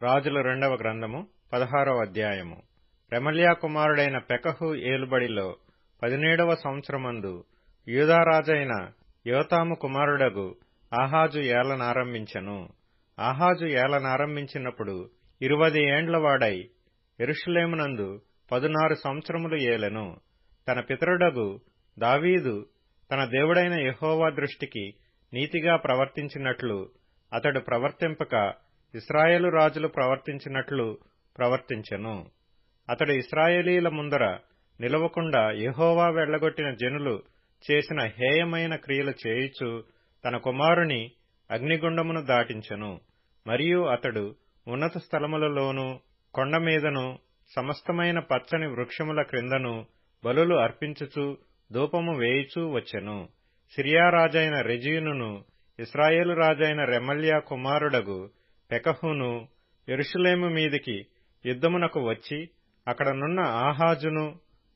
రాజుల రెండవ గ్రంథము 16వ అధ్యాయము. రెమల్యా కుమారుడైన పెకహు ఏలుబడిలో 17వ సంవత్సరమందు యూదారాజైన యోతాము కుమారుడగు ఆహాజు ఏలనారంభించెను. ఆహాజు ఏలనారంభించినప్పుడు 20 ఏండ్ల వాడై యెరూషలేమునందు 16 సంవత్సరములు ఏలెను. తన పితరుడగు దావీదు తన దేవుడైన యెహోవా దృష్టికి నీతిగా ప్రవర్తించినట్లు అతడు ప్రవర్తింపక ఇశ్రాయేలు రాజులు ప్రవర్తించినట్లు ప్రవర్తించెను. అతడు ఇశ్రాయేలీల ముందర నిలవకుండా యెహోవా వెళ్లగొట్టిన జనులు చేసిన హేయమైన క్రియలు చేయుచు తన కుమారుని అగ్నిగుండమును దాటించెను. మరియు అతడు ఉన్నత స్థలములలోనూ కొండమీదను సమస్తమైన పచ్చని వృక్షముల క్రిందను బలులు అర్పించుచు ధూపము వేయుచూ వచ్చెను. సిరియా రాజైన రెజీనును ఇశ్రాయేలు రాజైన రెమల్యా కుమారుడగు పెకహును యెరూషలేము మీదికి యుద్ధమునకు వచ్చి అక్కడనున్న ఆహాజును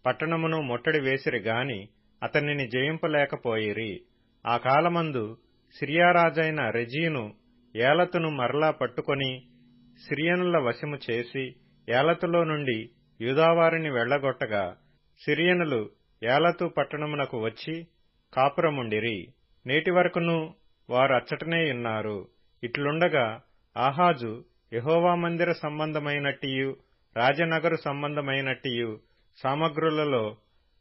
పట్టణమును ముట్టడి వేసిరి గాని అతనిని జయింపలేకపోయిరి. ఆ కాలమందు సిరియా రాజైన రెజీను ఏలతును మరలా పట్టుకొని సిరియనుల వశము చేసి ఏలతులో నుండి యూదావారిని వెళ్లగొట్టగా సిరియనులు ఏలతు పట్టణమునకు వచ్చి కాపురముండిరి. నేటి వరకును వారు అచ్చటనే ఉన్నారు. ఇట్లుండగా ఆహాజు యెహోవా మందిర సంబంధమైనట్టియు రాజనగరు సంబంధమైనట్టియు సామగ్రులలో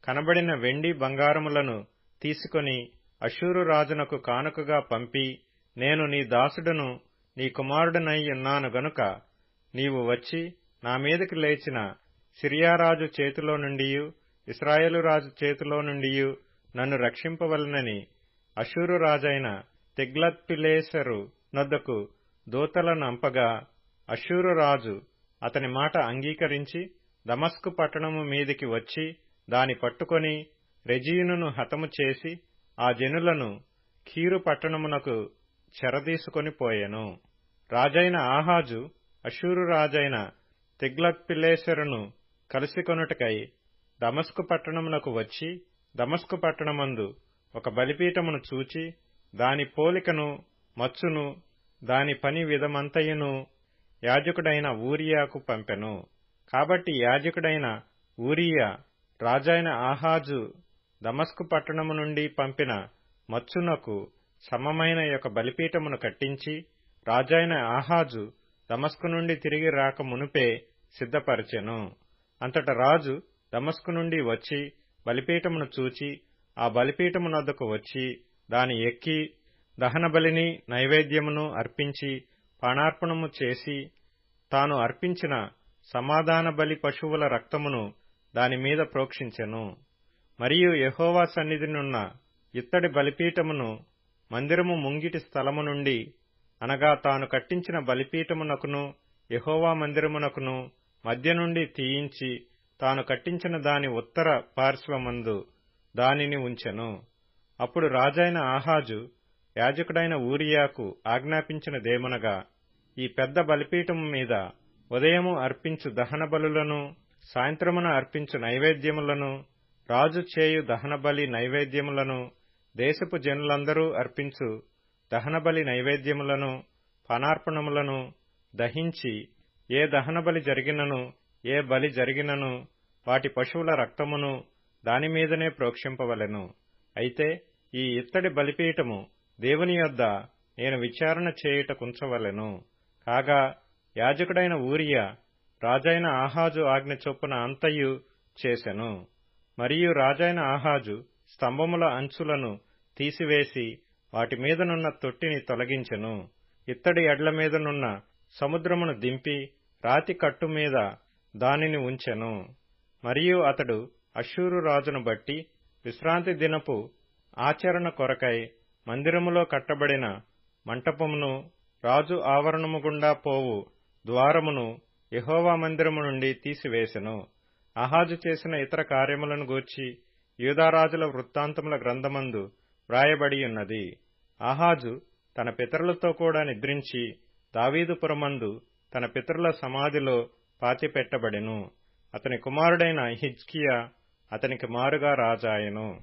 కనబడిన వెండి బంగారములను తీసుకొని అష్షూరు రాజునకు కానుకగా పంపి, నేను నీ దాసుడును నీ కుమారుడనై ఉన్నాను గనుక నీవు వచ్చి నా మీదకి లేచిన సిరియారాజు చేతిలో నుండియు ఇశ్రాయేలు రాజు చేతిలో నుండియు నన్ను రక్షింపవలనని అష్షూరు రాజైన తిగ్లత్పిలేసెరు నొద్దకు దూతలనంపగా అష్షూరు రాజు అతని మాట అంగీకరించి దమస్కు పట్టణము మీదికి వచ్చి దాని పట్టుకొని రెజీనును హతము చేసి ఆ జనులను కీరు పట్టణమునకు చెరదీసుకొని పోయెను. రాజైన ఆహాజు అష్షూరు రాజైన తిగ్లత్పిలేసెరును కలుసుకొనుటకై దమస్కు పట్టణమునకు వచ్చి దమస్కు పట్టణమందు ఒక బలిపీఠమును చూచి దాని పోలికను మచ్చును దాని పని విధమంతయును యాజకుడైన ఊరియాకు పంపెను. కాబట్టి యాజకుడైన ఊరియా రాజైన ఆహాజు దమస్కు పట్టణము నుండి పంపిన మచ్చునకు సమమైన యొక్క బలిపీఠమును కట్టించి రాజైన ఆహాజు దమస్కు నుండి తిరిగి రాక మునుపే సిద్ధపరచెను. అంతట రాజు దమస్కు నుండి వచ్చి బలిపీఠమును చూచి ఆ బలిపీఠమునొద్దకు వచ్చి దాని ఎక్కి దహనబలిని నైవేద్యమును అర్పించి పానార్పణము చేసి తాను అర్పించిన సమాధాన బలి పశువుల రక్తమును దానిమీద ప్రోక్షించెను. మరియు యెహోవా సన్నిధినున్న ఇత్తడి బలిపీఠమును మందిరము ముంగిటి స్థలము నుండి అనగా తాను కట్టించిన బలిపీఠమునకును యెహోవా మందిరమునకును మధ్య నుండి తీయించి తాను కట్టించిన దాని ఉత్తర పార్శ్వమందు దానిని ఉంచెను. అప్పుడు రాజైన ఆహాజు యాజకుడైన ఊరియాకు ఆజ్ఞాపించినదేమనగా, ఈ పెద్ద బలిపీఠము మీద ఉదయము అర్పించు దహన బలులను సాయంత్రమున అర్పించు నైవేద్యములను రాజు చేయు దహనబలి నైవేద్యములను దేశపు జనులందరూ అర్పించు దహనబలి నైవేద్యములను పానార్పణములను దహించి ఏ దహనబలి జరిగినను ఏ బలి జరిగినను వాటి పశువుల రక్తమును దానిమీదనే ప్రోక్షింపవలెను. అయితే ఈ ఇత్తడి బలిపీఠము దేవుని యొద్ద నేను విచారణ చేయుటకుంచవలెను. కాగా యాజకుడైన ఊరియా రాజైన ఆహాజు ఆజ్ఞ చొప్పున అంతయు చేసెను. మరియు రాజైన ఆహాజు స్తంభముల అంచులను తీసివేసి వాటి మీదనున్న తొట్టిని తొలగించెను. ఇత్తడి ఎడ్ల మీదనున్న సముద్రమును దింపి రాతి కట్టు మీద దానిని ఉంచెను. మరియు అతడు అష్షూరు రాజును బట్టి విశ్రాంతి దినపు ఆచరణ కొరకై మందిరములో కట్టబడిన మంటపమును రాజు ఆవరణము గుండా పోవు ద్వారమును యెహోవా మందిరము నుండి తీసివేసెను. ఆహాజు చేసిన ఇతర కార్యములను గూర్చి యూదారాజుల వృత్తాంతముల గ్రంథమందు వ్రాయబడియున్నది. ఆహాజు తన పితరులతో కూడా నిద్రించి దావీదుపురమందు తన పితరుల సమాధిలో పాతిపెట్టబడెను. అతని కుమారుడైన హిజ్కియా అతనికి మారుగా రాజాయెను.